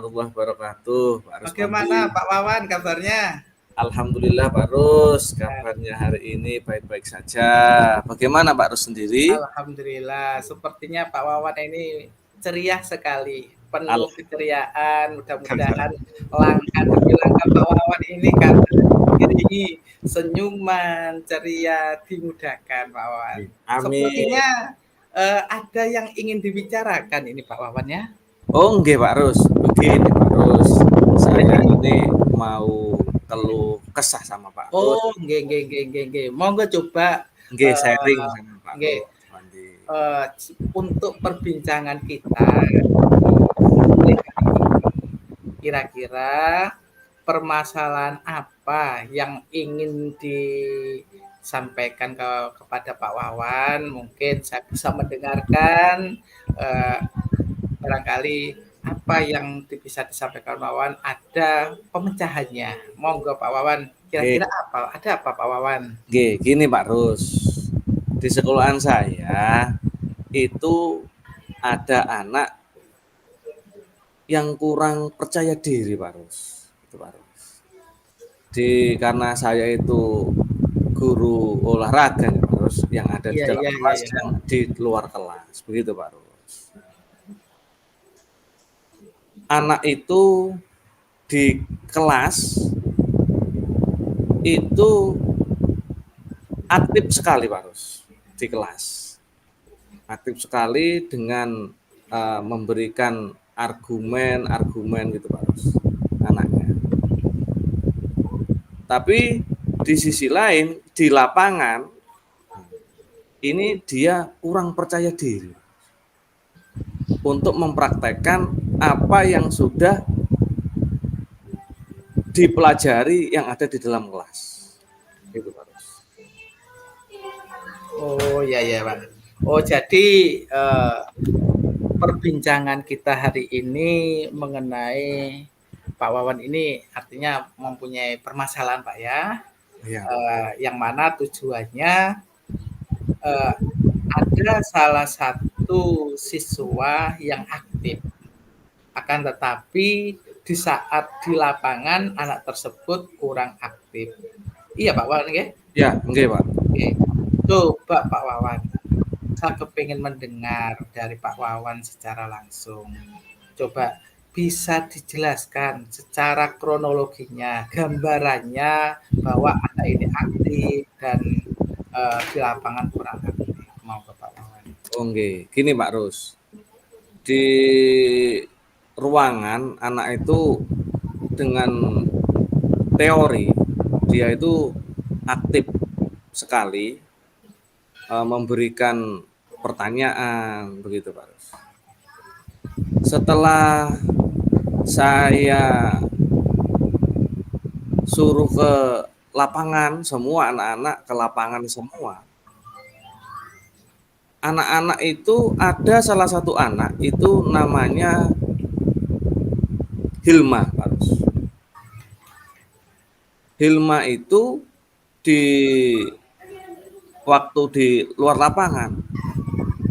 warahmatullahi wabarakatuh, Pak Bagaimana Rusmandi. Pak Wawan kabarnya? Alhamdulillah Pak Rus, kabarnya hari ini baik-baik saja. Bagaimana Pak Rus sendiri? Alhamdulillah, sepertinya Pak Wawan ini ceria sekali, Al penuh keceriaan. Mudah-mudahan langkah demi langkah Pak Wawan ini kan diiringi senyuman, ceria, dimudahkan Pak Wawan. Amin. Sepertinya ada yang ingin dibicarakan ini Pak Wawan ya. Oh nggih Pak Rus, begini Pak Rus. Saya Jadi, ini mau keluh kesah sama Pak Rus. oh, nggih. Monggo coba Nggih sharing eh sama Pak nggih, Rusmandi. eh, untuk perbincangan kita kira-kira permasalahan apa yang ingin disampaikan kepada Pak Wawan? Mungkin saya bisa mendengarkan eh, barangkali apa yang bisa disampaikan Pak Wawan ada pemecahannya. Monggo Pak Wawan, Nggih, kira-kira apa? Ada apa Pak Wawan? nggih, gini Pak Rus. Di sekolahan saya itu ada anak yang kurang percaya diri Pak Rus. Itu Pak Rus. Karena saya itu guru olahraga ya Pak Rus, yang ada di Iya, dalam iya, iya, kelas iya. dan di luar kelas. Begitu Pak Rus. Anak itu di kelas itu aktif sekali Pak Rus. Di kelas. Aktif sekali dengan memberikan argumen-argumen gitu Pak Rus. Anaknya. Tapi di sisi lain di lapangan ini dia kurang percaya diri untuk mempraktekkan apa yang sudah dipelajari yang ada di dalam kelas. Itu Pak Rus. Oh, ya ya Pak. Oh, jadi perbincangan kita hari ini mengenai Pak Wawan ini artinya mempunyai permasalahan Pak ya, Iya. yang mana tujuannya ada salah satu siswa yang aktif, akan tetapi di saat di lapangan anak tersebut kurang aktif. Iya Pak Wawan ya? Ya, enggak Pak. Oke. Coba Pak Wawan, saya kepingin mendengar dari Pak Wawan secara langsung. Coba bisa dijelaskan secara kronologinya, gambarannya bahwa anak ini aktif dan di lapangan kurang aktif. Mau ke Pak Wawan. Oh, enggak. Gini Pak Rus. Di ruangan anak itu dengan teori dia itu aktif sekali memberikan pertanyaan begitu Pak Rus. Setelah saya suruh ke lapangan, semua anak-anak ke lapangan semua. Anak-anak itu ada salah satu anak itu namanya Hilma, Pak Rus. Hilma itu di waktu di luar lapangan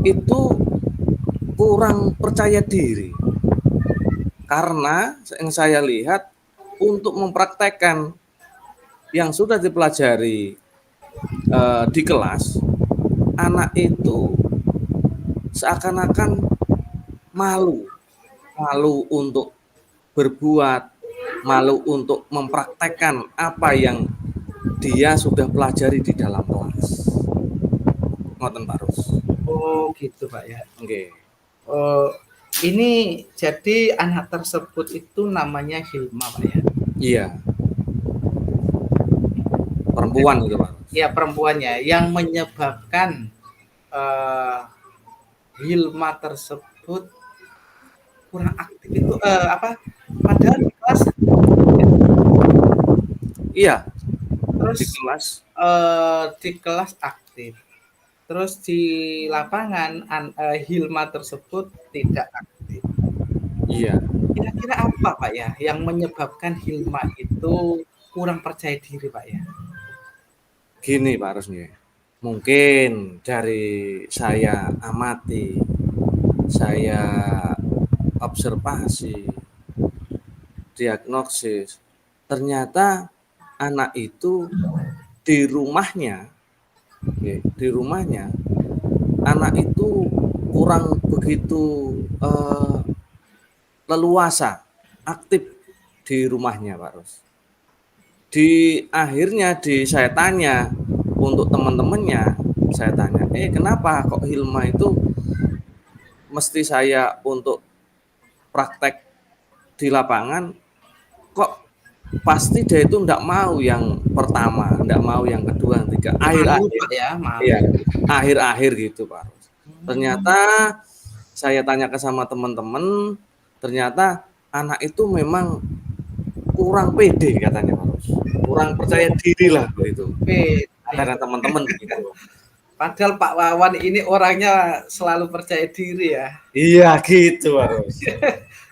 itu kurang percaya diri. Karena yang saya lihat untuk mempraktekkan yang sudah dipelajari di kelas, anak itu seakan-akan malu untuk berbuat, malu untuk mempraktekkan apa yang dia sudah pelajari di dalam kelas. Ngoten Pak Rus. Oh gitu Pak ya. Oke. Oh, ini jadi anak tersebut itu namanya Hilma Pak ya. Iya. Perempuan gitu Pak. Ya perempuannya yang menyebabkan Hilma tersebut kurang aktif itu apa? Padahal di kelas. Iya. Terus Di kelas aktif. Terus di lapangan Hilma tersebut tidak aktif. Iya. Kira-kira apa Pak ya yang menyebabkan Hilma itu kurang percaya diri Pak ya? Gini Pak Rusmi, mungkin dari saya amati, saya observasi, diagnosis. Ternyata anak itu di rumahnya, di rumahnya anak itu kurang begitu leluasa, aktif di rumahnya, Pak Ros. Akhirnya saya tanya untuk teman-temannya, saya tanya, kenapa kok Hilma itu mesti saya untuk praktek di lapangan, kok pasti dia itu enggak mau yang pertama, enggak mau yang kedua, yang ketiga, akhir-akhir ya, ya, akhir-akhir gitu, Pak. Ternyata saya tanyakan sama teman-teman, ternyata anak itu memang kurang pede katanya, Pak. Kurang percaya diri lah begitu. Karena teman-teman gitu. Padahal Pak Wawan ini orangnya selalu percaya diri ya. Iya gitu, Pak.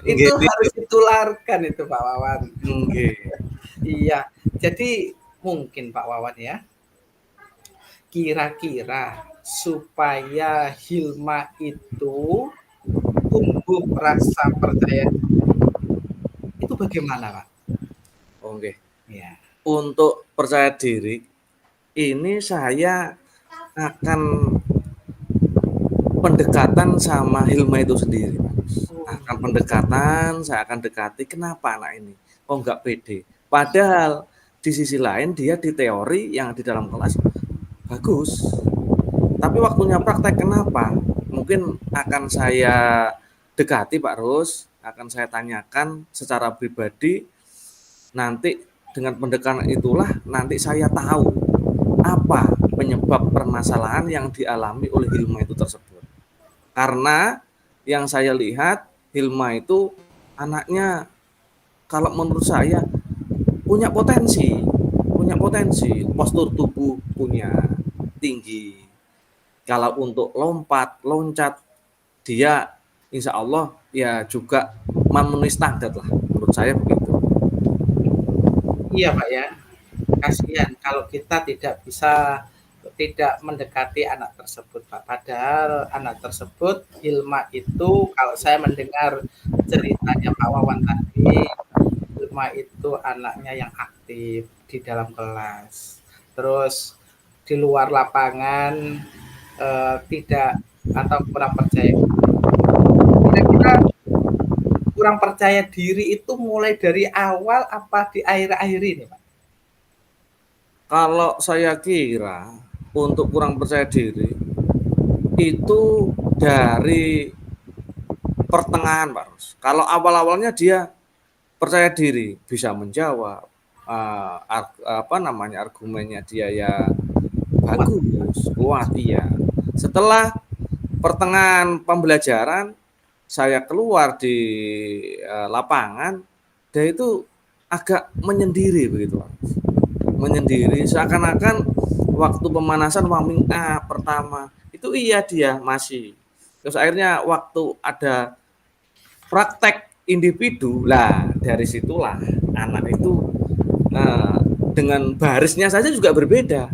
Itu harus ditularkan itu Pak Wawan. Iya. Jadi mungkin Pak Wawan ya, kira-kira supaya Hilma itu tumbuh rasa percaya itu bagaimana, Pak? Oke. Ya. Untuk percaya diri, ini saya akan pendekatan sama Hilma itu sendiri, Pak. Akan pendekatan, saya akan dekati kenapa anak ini kok nggak pede. Padahal di sisi lain dia di teori yang di dalam kelas bagus. Tapi waktunya praktek kenapa? Mungkin akan saya dekati Pak Rus, akan saya tanyakan secara pribadi. Nanti dengan pendekatan itulah nanti saya tahu apa penyebab permasalahan yang dialami oleh Hilma itu tersebut. Karena yang saya lihat Hilma itu anaknya kalau menurut saya punya potensi, postur tubuh punya tinggi. Kalau untuk lompat, loncat, dia insya Allah ya juga memenuhi standar lah, menurut saya begitu. Iya Pak ya, kasihan kalau kita tidak mendekati anak tersebut Pak. Padahal anak tersebut, Hilma itu kalau saya mendengar ceritanya Pak Wawan tadi, Hilma itu anaknya yang aktif di dalam kelas. Terus di luar lapangan tidak atau kurang percaya. Kira-kira kurang percaya diri itu mulai dari awal apa di akhir-akhir ini, Pak? Kalau saya kira untuk kurang percaya diri itu dari pertengahan, Pak Rus. Kalau awal-awalnya dia percaya diri, bisa menjawab, argumennya dia ya bagus, kuat, iya. Setelah pertengahan pembelajaran, saya keluar di lapangan, dia itu agak menyendiri begitu, Pak. Menyendiri, seakan-akan waktu pemanasan warming up pertama itu iya dia masih. Terus akhirnya waktu ada praktek individu lah, dari situlah anak itu dengan barisnya saja juga berbeda.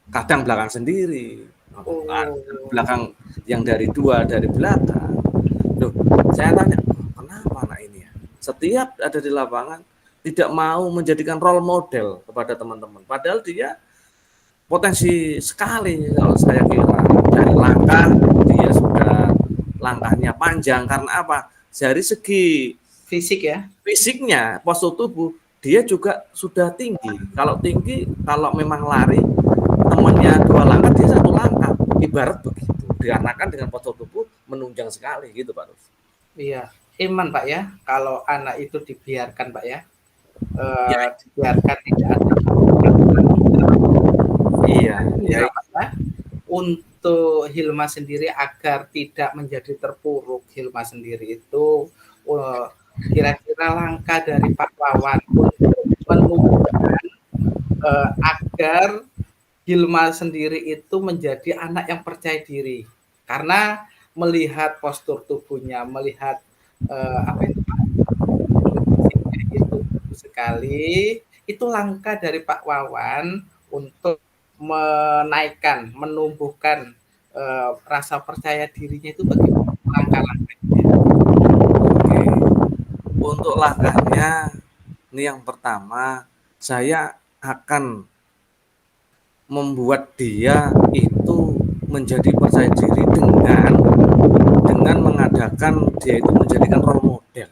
Kadang belakang sendiri, belakang yang dari dua dari belakang. Loh, saya tanya, kenapa anak ini ya? Setiap ada di lapangan tidak mau menjadikan role model kepada teman-teman. Padahal dia potensi sekali kalau saya kira. Dari langkah dia sudah langkahnya panjang karena apa? Dari segi fisik ya. Fisiknya, postur tubuh dia juga sudah tinggi. Kalau tinggi, kalau memang lari temannya 2 langkah dia 1 langkah. Ibarat begitu. Dikarenakan dengan postur tubuh menunjang sekali gitu, Pak Rus. Iya, iman Pak ya, kalau anak itu dibiarkan Pak ya, dibiarkan tidak ada. Iya, ya. Pak, ya. Untuk Hilma sendiri agar tidak menjadi terpuruk, Hilma sendiri itu kira-kira langkah dari Pak Wawan untuk menumbuhkan agar Hilma sendiri itu menjadi anak yang percaya diri. Karena melihat postur tubuhnya, melihat itu sekali, itu langkah dari Pak Wawan untuk menaikkan, menumbuhkan rasa percaya dirinya itu bagaimana langkah-langkahnya. Untuk langkahnya, ini yang pertama, saya akan membuat dia itu menjadi percaya diri dengan mengadakan dia itu menjadikan role model.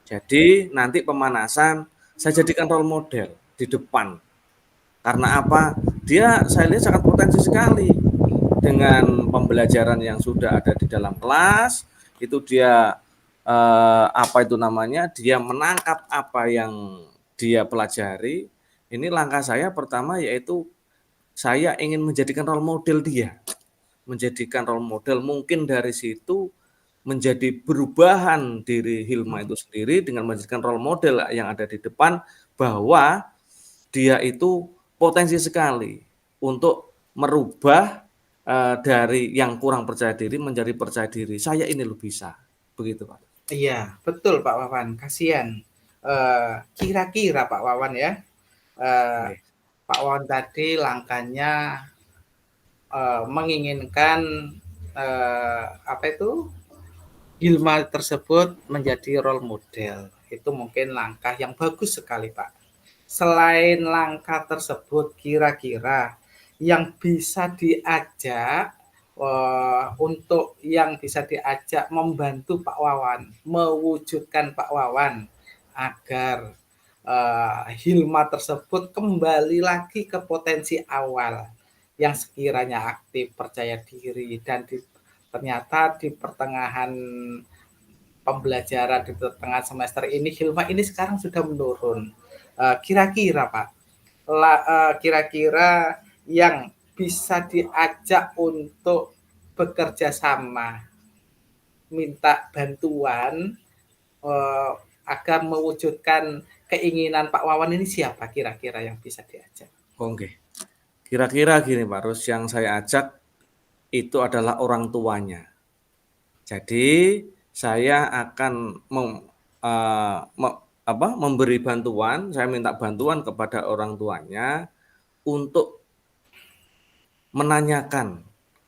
Jadi nanti pemanasan saya jadikan role model di depan. Karena apa? Dia saya lihat sangat potensi sekali dengan pembelajaran yang sudah ada di dalam kelas. Itu dia apa itu namanya? Dia menangkap apa yang dia pelajari. Ini langkah saya pertama yaitu saya ingin menjadikan role model dia. Menjadikan role model, mungkin dari situ menjadi perubahan diri Hilma itu sendiri dengan menjadikan role model yang ada di depan bahwa dia itu potensi sekali untuk merubah dari yang kurang percaya diri menjadi percaya diri. Saya ini loh bisa. Begitu, Pak. Iya, betul Pak Wawan. Kasihan. Kira-kira Pak Wawan ya, Oke. Pak Wawan tadi langkahnya menginginkan apa itu Hilma tersebut menjadi role model. Itu mungkin langkah yang bagus sekali Pak. Selain langkah tersebut, kira-kira yang bisa diajak untuk yang bisa diajak membantu Pak Wawan, mewujudkan Pak Wawan agar Hilma tersebut kembali lagi ke potensi awal yang sekiranya aktif, percaya diri, dan ternyata di pertengahan pembelajaran di pertengahan semester ini Hilma ini sekarang sudah menurun. Kira-kira Pak, kira-kira yang bisa diajak untuk bekerja sama, minta bantuan agar mewujudkan keinginan Pak Wawan ini siapa kira-kira yang bisa diajak? Oke. Kira-kira gini Pak Rus, yang saya ajak itu adalah orang tuanya. Jadi saya akan memberi bantuan, saya minta bantuan kepada orang tuanya untuk menanyakan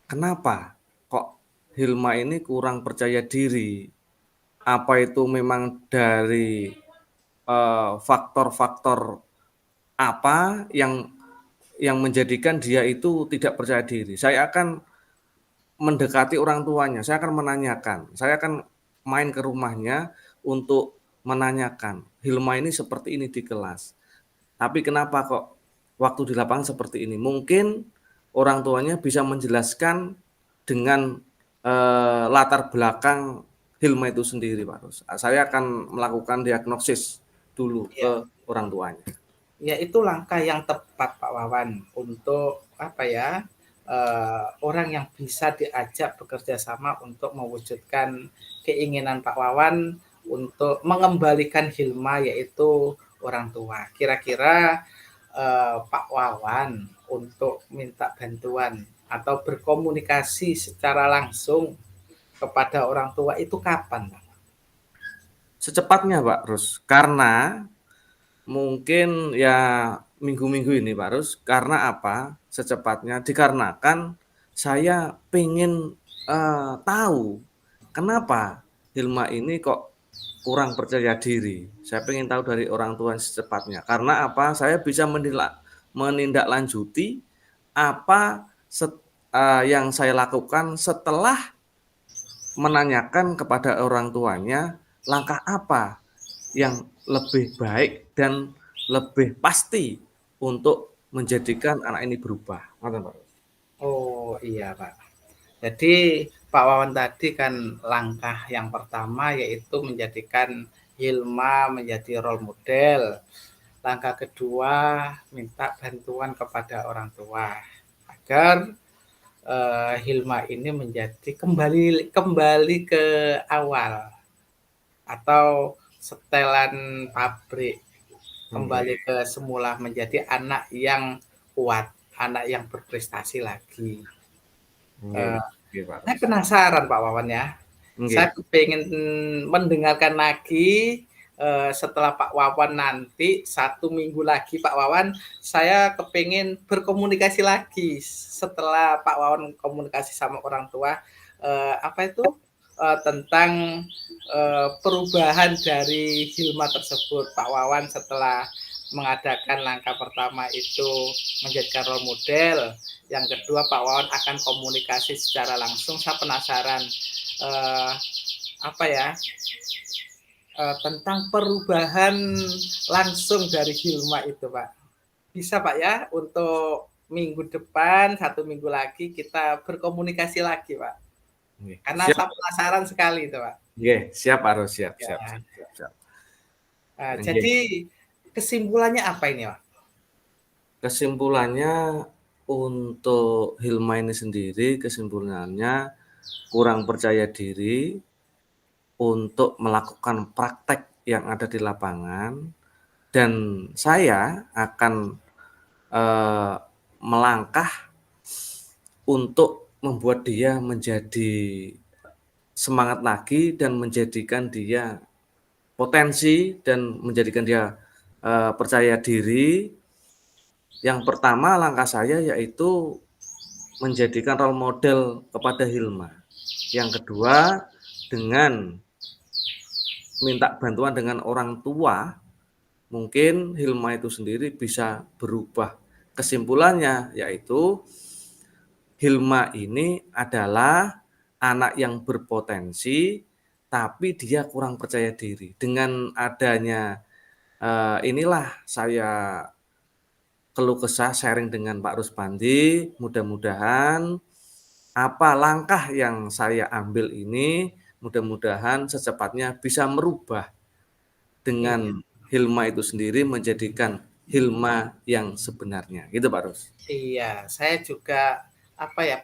kenapa kok Hilma ini kurang percaya diri. Apa itu memang dari faktor-faktor apa yang menjadikan dia itu tidak percaya diri. Saya akan mendekati orang tuanya, saya akan menanyakan, saya akan main ke rumahnya untuk menanyakan, Hilma ini seperti ini di kelas, tapi kenapa kok waktu di lapangan seperti ini? Mungkin orang tuanya bisa menjelaskan dengan latar belakang Hilma itu sendiri, Pak Rus. Saya akan melakukan diagnosis dulu Ya, ke orang tuanya. ya itu langkah yang tepat Pak Wawan untuk apa ya orang yang bisa diajak bekerja sama untuk mewujudkan keinginan Pak Wawan untuk mengembalikan Hilma yaitu orang tua. Kira-kira Pak Wawan untuk minta bantuan atau berkomunikasi secara langsung kepada orang tua itu kapan, Pak? Secepatnya, Pak Rus, karena mungkin ya minggu-minggu ini Pak Rus, karena apa? Secepatnya dikarenakan saya pengen tahu kenapa Hilma ini kok kurang percaya diri. Saya pengen tahu dari orang tua secepatnya. Karena apa? Saya bisa menindaklanjuti apa yang saya lakukan setelah menanyakan kepada orang tuanya langkah apa yang lebih baik dan lebih pasti untuk menjadikan anak ini berubah. Oh iya Pak. Jadi Pak Wawan tadi kan langkah yang pertama yaitu menjadikan Hilma menjadi role model. Langkah kedua minta bantuan kepada orang tua agar Hilma ini menjadi kembali ke awal atau setelan pabrik, kembali ke semula menjadi anak yang kuat, anak yang berprestasi lagi. Saya penasaran Pak Wawan ya. Saya pengen mendengarkan lagi setelah Pak Wawan nanti 1 minggu lagi Pak Wawan, saya kepengen berkomunikasi lagi setelah Pak Wawan komunikasi sama orang tua apa itu tentang perubahan dari Hilma tersebut. Pak Wawan setelah mengadakan langkah pertama itu menjadikan role model, yang kedua Pak Wawan akan komunikasi secara langsung. Saya penasaran apa ya tentang perubahan langsung dari Hilma itu, Pak. Bisa Pak ya untuk minggu depan 1 minggu lagi kita berkomunikasi lagi, Pak. Karena Siap. saya penasaran sekali itu, Pak. Siap Pak Ros, siap. Ya. Siap. Jadi kesimpulannya apa ini, Pak? Kesimpulannya untuk Hilma ini sendiri, kesimpulannya kurang percaya diri untuk melakukan praktek yang ada di lapangan, dan saya akan melangkah untuk membuat dia menjadi semangat lagi dan menjadikan dia potensi dan menjadikan dia percaya diri. Yang pertama langkah saya yaitu menjadikan role model kepada Hilma. Yang kedua, dengan minta bantuan dengan orang tua, mungkin Hilma itu sendiri bisa berubah. Kesimpulannya yaitu Hilma ini adalah anak yang berpotensi, tapi dia kurang percaya diri. Dengan adanya inilah saya keluh kesah sharing dengan Pak Ruspandi, mudah-mudahan apa langkah yang saya ambil ini mudah-mudahan secepatnya bisa merubah dengan Hilma itu sendiri menjadikan Hilma yang sebenarnya. Gitu Pak Rus. Iya, saya juga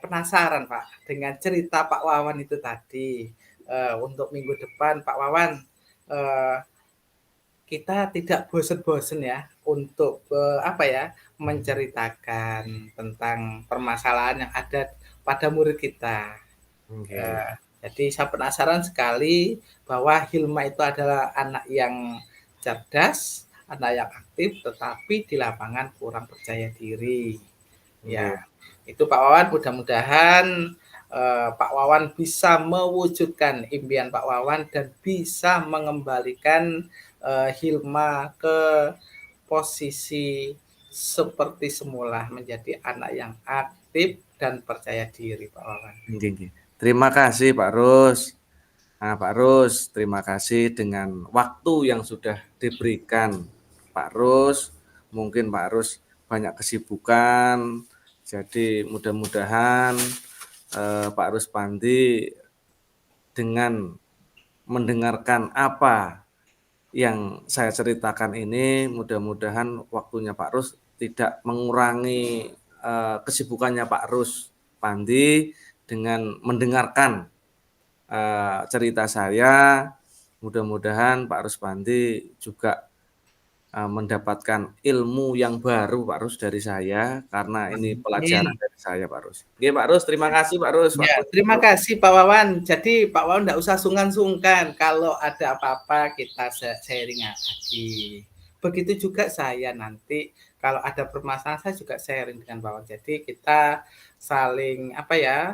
penasaran Pak dengan cerita Pak Wawan itu tadi. Untuk minggu depan Pak Wawan kita tidak bosen-bosen ya untuk menceritakan tentang permasalahan yang ada pada murid kita. Jadi saya penasaran sekali bahwa Hilma itu adalah anak yang cerdas, anak yang aktif, tetapi di lapangan kurang percaya diri. Ya, itu Pak Wawan. Mudah-mudahan Pak Wawan bisa mewujudkan impian Pak Wawan dan bisa mengembalikan Hilma ke posisi seperti semula, menjadi anak yang aktif dan percaya diri, Pak Wawan. Terima kasih Pak Rus. Nah, Pak Rus, terima kasih dengan waktu yang sudah diberikan Pak Rus. Mungkin Pak Rus banyak kesibukan, jadi mudah-mudahan Pak Ruspandi dengan mendengarkan apa yang saya ceritakan ini, mudah-mudahan waktunya Pak Rus tidak mengurangi kesibukannya Pak Ruspandi dengan mendengarkan cerita saya. Mudah-mudahan Pak Ruspandi juga mendapatkan ilmu yang baru Pak Rus dari saya, karena ini pelajaran dari saya Pak Rus. Oke Pak Rus, terima kasih Pak Rus. Ya, terima kasih Pak Wawan. Jadi Pak Wawan tidak usah sungkan-sungkan, kalau ada apa-apa kita sharing lagi. Begitu juga saya nanti kalau ada permasalahan saya juga sharing dengan Pak Wawan. Jadi kita saling sharing